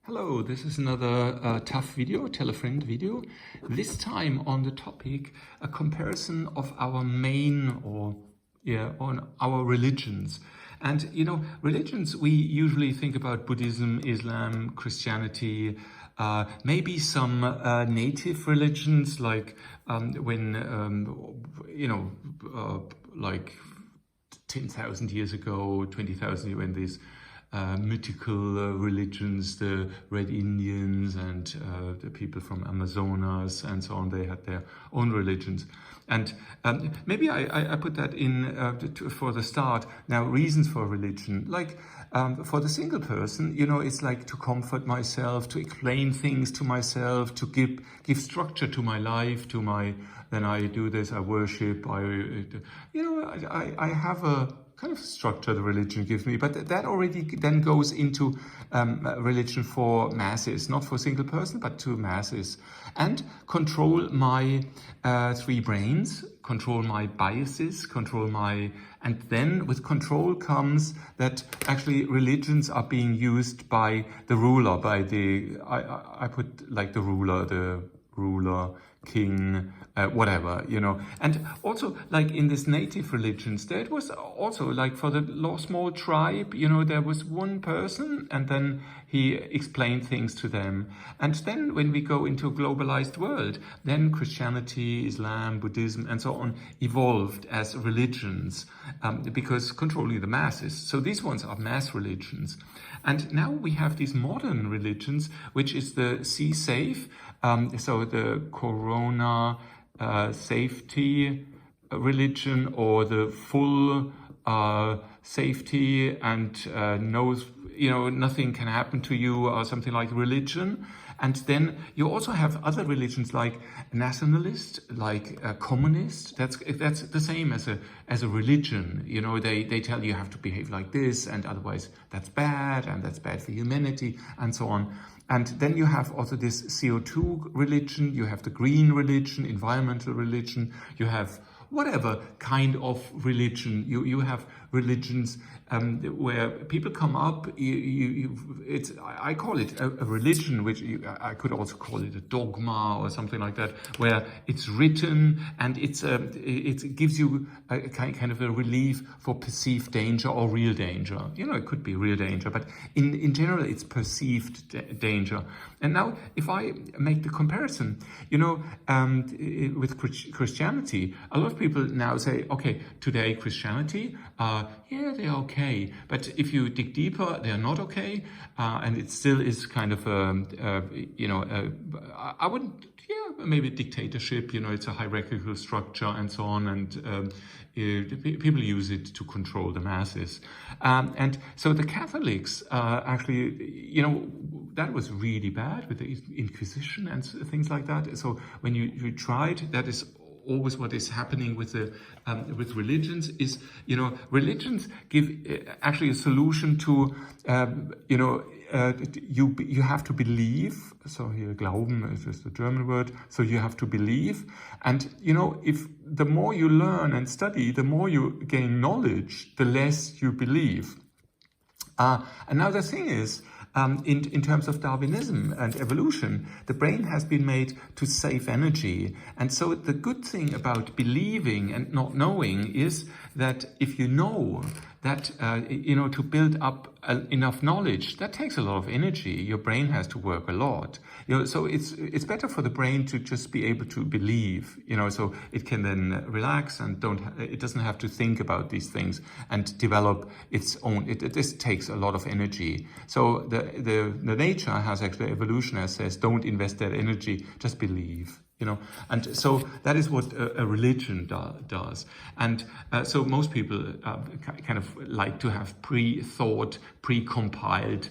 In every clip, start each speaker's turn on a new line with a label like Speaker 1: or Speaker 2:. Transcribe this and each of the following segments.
Speaker 1: Hello, this is another tough video, tell a friend video. This time on the topic, a comparison of our on our religions. And religions, we usually think about Buddhism, Islam, Christianity, maybe some native religions like like 10,000 years ago, 20,000 years, when these mythical religions, the Red Indians and the people from Amazonas and so on, they had their own religions. And maybe I put that in for the start. Now, reasons for religion, like for the single person, it's like to comfort myself, to explain things to myself, to give structure to my life, then I do this, I worship, I have a kind of structure the religion gives me, but that already then goes into religion for masses, not for single person, but to masses. And control my three brains, control my biases, and then with control comes that actually religions are being used by the ruler, I put like the ruler, king, whatever, and also like in this native religions, there was also like for the small tribe, there was one person and then he explained things to them. And then when we go into a globalized world, then Christianity, Islam, Buddhism and so on evolved as religions because controlling the masses. So these ones are mass religions. And now we have these modern religions, which is the safe, so the Corona safety religion, or the full safety and nothing can happen to you, or something like religion. And then you also have other religions like nationalist, like communist. That's the same as a religion. They tell you have to behave like this, and otherwise that's bad, and that's bad for humanity, and so on. And then you have also this CO2 religion, you have the green religion, environmental religion, you have whatever kind of religion. You have religions where people come up. I call it a religion, which I could also call it a dogma or something like that, where it's written and it gives you a kind of a relief for perceived danger or real danger. It could be real danger, but in general, it's perceived danger. And now, if I make the comparison, with Christianity, a lot of people now say, okay, today Christianity, they're okay, but if you dig deeper, they're not okay, and it still is kind of I wouldn't, maybe dictatorship. It's a hierarchical structure and so on, and people use it to control the masses. And so the Catholics actually, that was really bad with the Inquisition and things like that. So when you tried, that is always what is happening with religions is, religions give actually a solution to, you have to believe. So here, Glauben is just the German word. So you have to believe. And, if the more you learn and study, the more you gain knowledge, the less you believe. And now the thing is, in terms of Darwinism and evolution, the brain has been made to save energy. And so the good thing about believing and not knowing is that if you know that, to build up enough knowledge, that takes a lot of energy. Your brain has to work a lot. So it's better for the brain to just be able to believe, so it can then relax and it doesn't have to think about these things and develop its own. This takes a lot of energy. So the nature has actually, evolution has says, don't invest that energy, just believe. And so that is what a religion does. And so most people kind of like to have pre-thought, pre-compiled,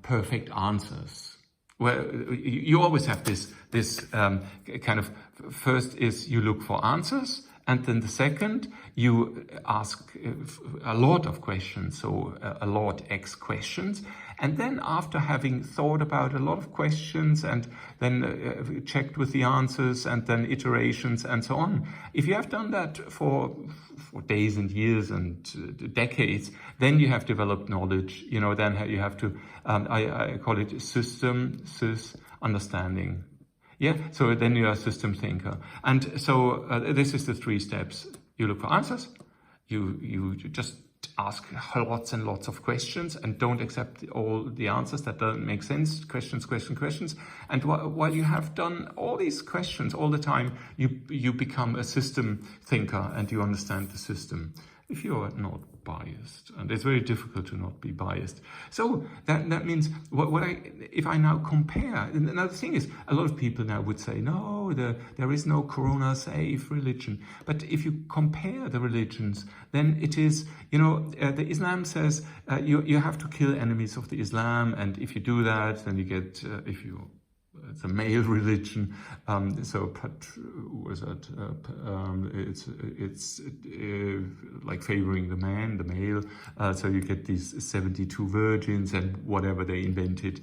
Speaker 1: perfect answers. Well, you always have this kind of, first is you look for answers, and then the second, you ask a lot of questions, so a lot X questions, And then after having thought about a lot of questions and then checked with the answers and then iterations and so on, if you have done that for days and years and decades, then you have developed knowledge. Then you have to, I call it sys understanding. Yeah, so then you are a system thinker. And so this is the 3 steps. You look for answers, you just ask lots and lots of questions and don't accept all the answers that don't make sense. Questions. And while you have done all these questions all the time, you become a system thinker and you understand the system. If you are not biased, and it's very difficult to not be biased. So that means if I now compare, now the thing is, a lot of people now would say, no, there is no corona safe religion. But if you compare the religions, then it is, the Islam says you have to kill enemies of the Islam, and if you do that, then you get, it's a male religion, it's like favoring the man, the male. So you get these 72 virgins and whatever they invented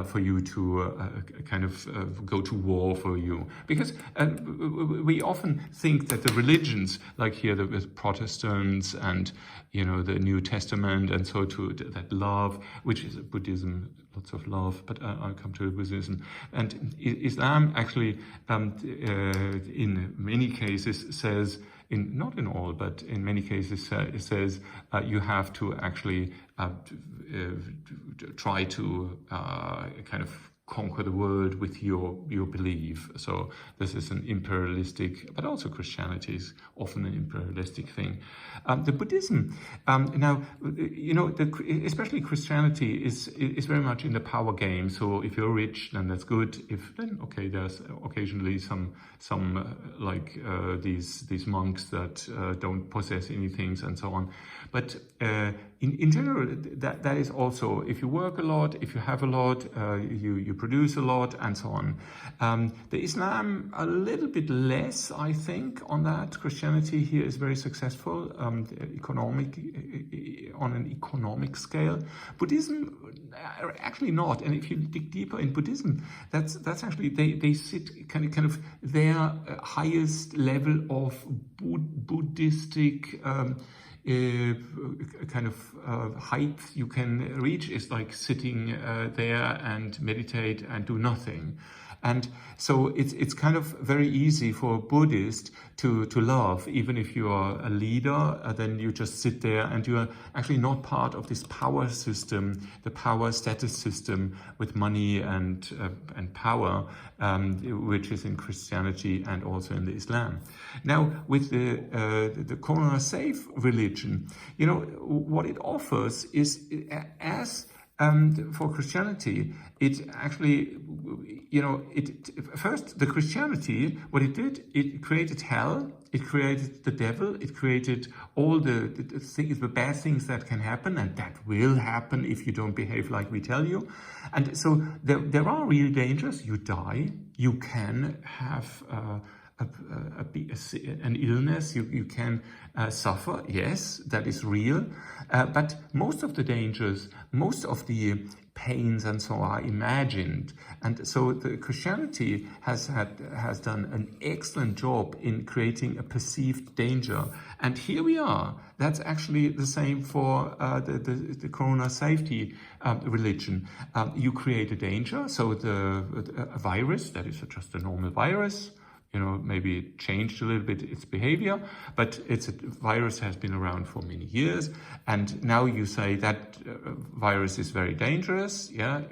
Speaker 1: for you to go to war for you. Because we often think that the religions, like here the Protestants and the New Testament, and so to that love, which is Buddhism. Lots of love, but I'll come to Buddhism. And Islam actually, in many cases, says, not in all, but in many cases, it says you have to actually try to kind of conquer the world with your belief. So this is an imperialistic, but also Christianity is often an imperialistic thing. The Buddhism, now, especially Christianity is very much in the power game. So if you're rich, then that's good. Okay, there's occasionally some these monks that don't possess anything and so on. But in general, that is also, if you work a lot, if you have a lot, you produce a lot, and so on. The Islam, a little bit less, I think, on that. Christianity here is very successful, on an economic scale. Buddhism, actually not. And if you dig deeper in Buddhism, that's actually, they sit kind of their highest level of Buddhistic height you can reach is like sitting there and meditate and do nothing. And so it's kind of very easy for a Buddhist to love, even if you are a leader, then you just sit there and you are actually not part of this power system, the power status system with money and power, which is in Christianity and also in the Islam. Now, with the Corona safe religion, what it offers is as for Christianity, it actually, first, the Christianity, what it did, it created hell, it created the devil, it created all the bad things that can happen, and that will happen if you don't behave like we tell you. And so there are real dangers. You die, you can have an illness, you can suffer, yes, that is real, but most of the dangers, most of the pains and so are imagined. And so the Christianity has done an excellent job in creating a perceived danger. And here we are. That's actually the same for the Corona safety religion. You create a danger, so a virus, that is just a normal virus, maybe it changed a little bit its behavior, but it's a virus has been around for many years, and now you say that virus is very dangerous. Yeah,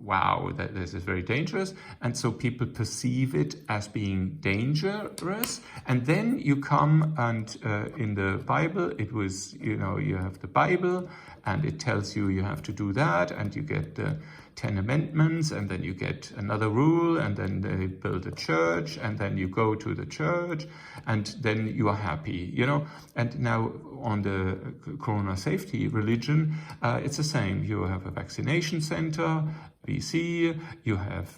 Speaker 1: wow, this is very dangerous, and so people perceive it as being dangerous, and then you come and in the Bible, it was you have the Bible, and it tells you have to do that, and you get the 10 amendments, and then you get another rule, and then they build a church, and then you go to the church, and then you are happy, And now on the Corona safety religion, it's the same. You have a vaccination center, VC, you have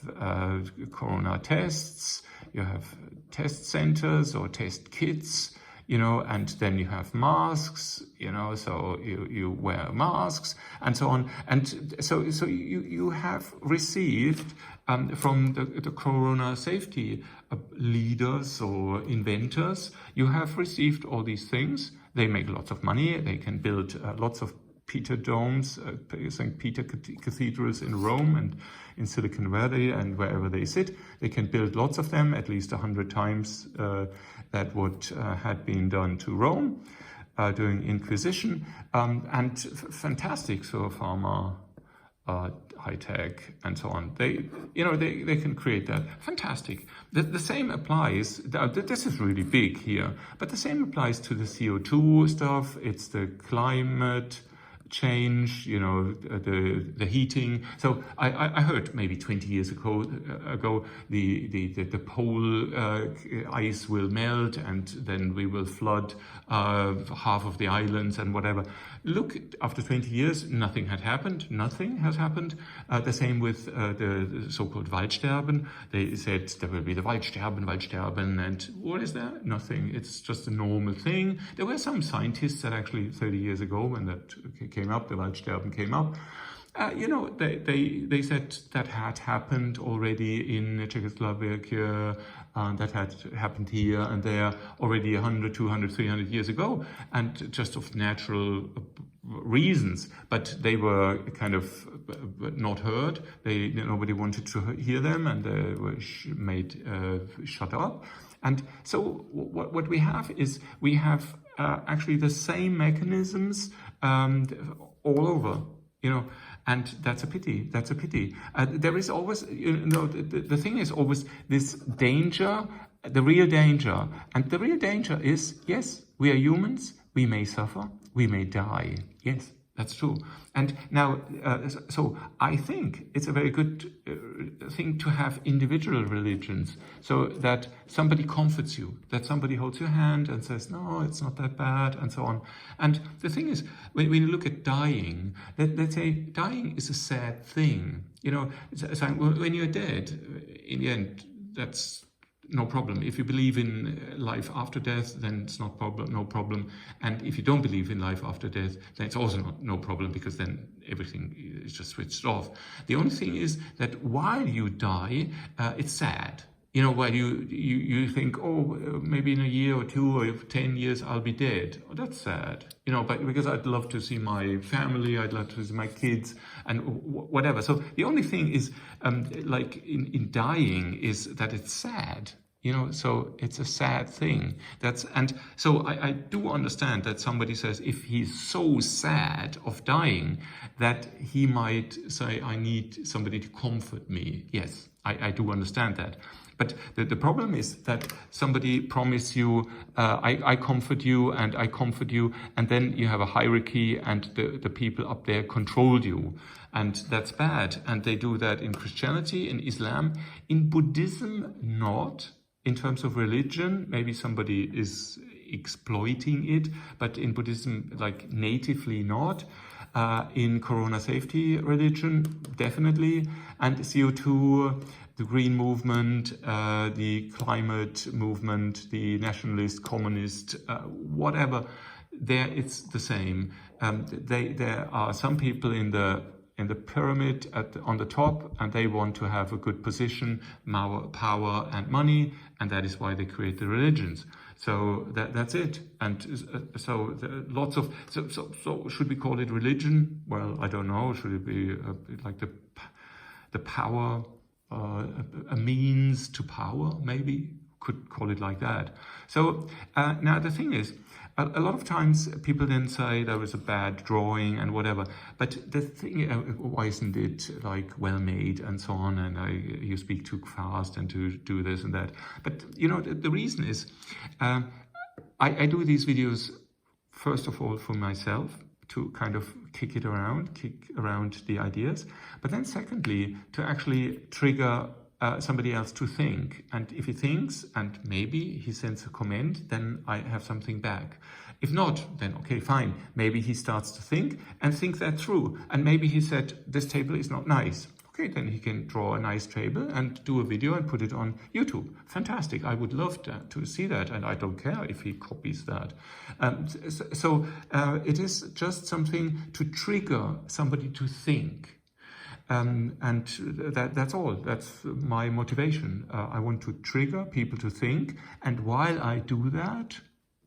Speaker 1: Corona tests, you have test centers or test kits, you know, and then you have masks, you know, so you wear masks and so on. And so you have received from the corona safety leaders or inventors, you have received all these things. They make lots of money. They can build lots of Peter domes, St. Peter cathedrals in Rome and in Silicon Valley and wherever they sit. They can build lots of them, at least 100 times that what had been done to Rome during Inquisition. And fantastic, so pharma, high tech, and so on. They can create that. Fantastic. The same applies. This is really big here, but the same applies to the CO2 stuff. It's the climate change, you know, the heating. So I heard maybe 20 years ago the pole ice will melt and then we will flood half of the islands and whatever. Look, after 20 years, nothing had happened. Nothing has happened. The same with the so-called Waldsterben. They said there will be the Waldsterben, and what is that? Nothing. It's just a normal thing. There were some scientists that actually 30 years ago, when that came up, the Waldsterben came up, you know, they said that had happened already in Czechoslovakia, that had happened here and there already 100, 200, 300 years ago, and just of natural reasons. But they were kind of not heard. Nobody wanted to hear them, and they were made shut up. And so what we have is we have actually the same mechanisms all over, you know, and that's a pity. That's a pity. There is always, you know, the thing is always this danger, the real danger. And the real danger is, yes, we are humans, we may suffer, we may die. Yes, that's true. And now, so I think it's a very good thing to have individual religions, so that somebody comforts you, that somebody holds your hand and says, no, it's not that bad, and so on. And the thing is, when you look at dying, let's say dying is a sad thing. You know, so when you're dead, in the end, that's no problem. If you believe in life after death, then it's no problem. And if you don't believe in life after death, then it's also no problem, because then everything is just switched off. The only thing is that while you die, it's sad. You know, while you think, oh, maybe in a year or 2 or 10 years I'll be dead. Oh, that's sad. You know, but because I'd love to see my family, I'd love to see my kids, and whatever. So the only thing is, like in dying, is that it's sad. You know, so it's a sad thing. And so I do understand that somebody says, if he's so sad of dying, that he might say, I need somebody to comfort me. Yes, I do understand that. But the problem is that somebody promised you, I comfort you and I comfort you, and then you have a hierarchy and the people up there control you. And that's bad. And they do that in Christianity, in Islam. In Buddhism, not. In terms of religion, maybe somebody is exploiting it, but in Buddhism, like natively not. In corona safety religion, definitely. And CO2, the green movement, the climate movement, the nationalist, communist, whatever, there it's the same. There are some people in the pyramid on the top, and they want to have a good position, power and money, and that is why they create the religions. So that's it. And so lots of so should we call it religion? Well, I don't know. Should it be like the power, a means to power? Maybe could call it like that. So now the thing is, a lot of times people then say there was a bad drawing and whatever, but the thing, why isn't it like well made and so on, and you speak too fast and to do this and that. But you know, the reason is, I do these videos first of all for myself, to kind of kick around the ideas, but then secondly to actually trigger somebody else to think. And if he thinks and maybe he sends a comment, then I have something back. If not, then okay, fine. Maybe he starts to think and think that through. And maybe he said, this table is not nice. Okay, then he can draw a nice table and do a video and put it on YouTube. Fantastic. I would love to see that, and I don't care if he copies that. It is just something to trigger somebody to think. And that's all. That's my motivation. I want to trigger people to think. And while I do that,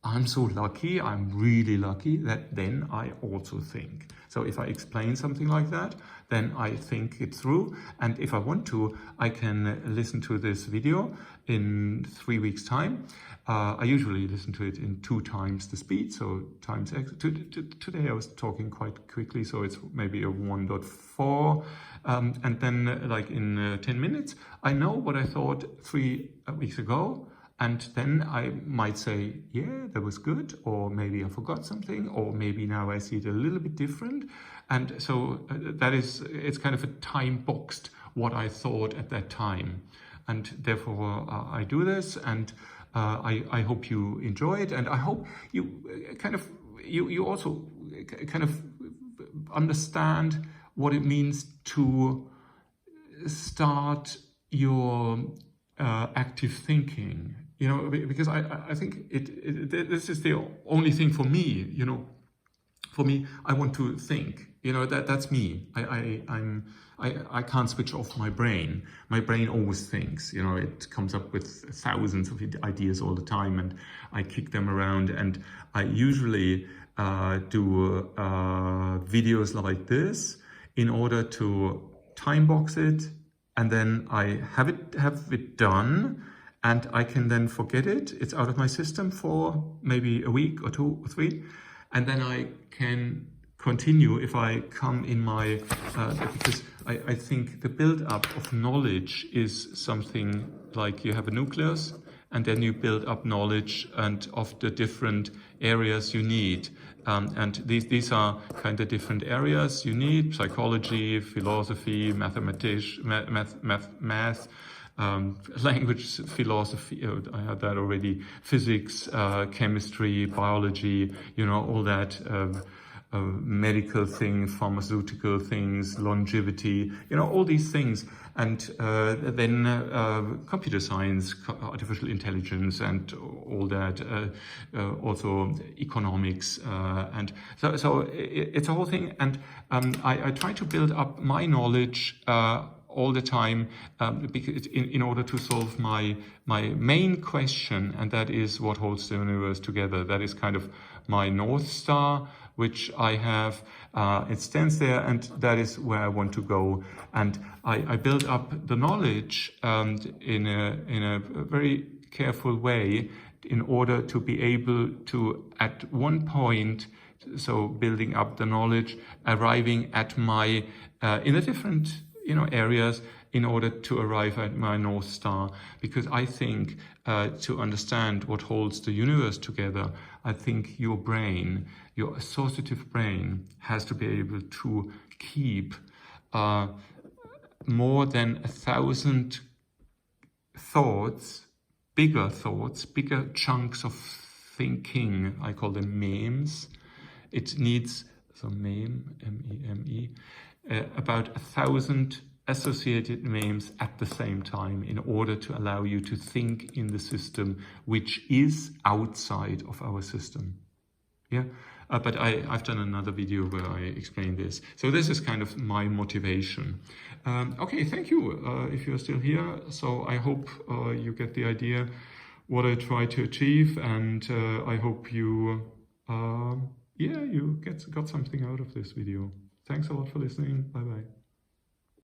Speaker 1: I'm so lucky, I'm really lucky, that then I also think. So if I explain something like that, then I think it through. And if I want to, I can listen to this video in 3 weeks' time. I usually listen to it in 2 times the speed, so times X. Today I was talking quite quickly, so it's maybe a 1.4. And then like in 10 minutes, I know what I thought 3 weeks ago. And then I might say, yeah, that was good, or maybe I forgot something, or maybe now I see it a little bit different. And so it's kind of a time boxed what I thought at that time. And therefore I do this, and I hope you enjoy it. And I hope you you also kind of understand what it means to start your active thinking. You know, because I think this is the only thing for me, you know. For me, I want to think, you know, that's me. I can't switch off my brain. My brain always thinks, you know, it comes up with thousands of ideas all the time, and I kick them around. And I usually do videos like this in order to time box it, and then I have it done. And I can then forget it. It's out of my system for maybe a week or 2 or 3. And then I can continue if I come in my, because I think the build-up of knowledge is something like you have a nucleus, and then you build up knowledge and of the different areas you need. And these are kind of different areas you need: psychology, philosophy, mathematics, math, language, philosophy, I had that already, physics, chemistry, biology, you know, all that, medical things, pharmaceutical things, longevity, you know, all these things. And then computer science, artificial intelligence, and all that, also economics. And so it's a whole thing. And I try to build up my knowledge all the time, because in order to solve my main question, and that is what holds the universe together. That is kind of my North Star, which I have. It stands there, and that is where I want to go. And I build up the knowledge in a very careful way in order to be able to, at one point, so building up the knowledge, arriving at my in a different, you know, areas, in order to arrive at my North Star. Because I think to understand what holds the universe together, I think your brain, your associative brain, has to be able to keep more than 1,000 thoughts, bigger chunks of thinking. I call them memes. It needs, so meme, M-E-M-E, about 1,000 associated memes at the same time in order to allow you to think in the system which is outside of our system. Yeah, but I've done another video where I explain this. So this is kind of my motivation. Okay, thank you if you're still here. So I hope you get the idea what I try to achieve, and I hope you, you got something out of this video. Thanks a lot for listening. Bye-bye.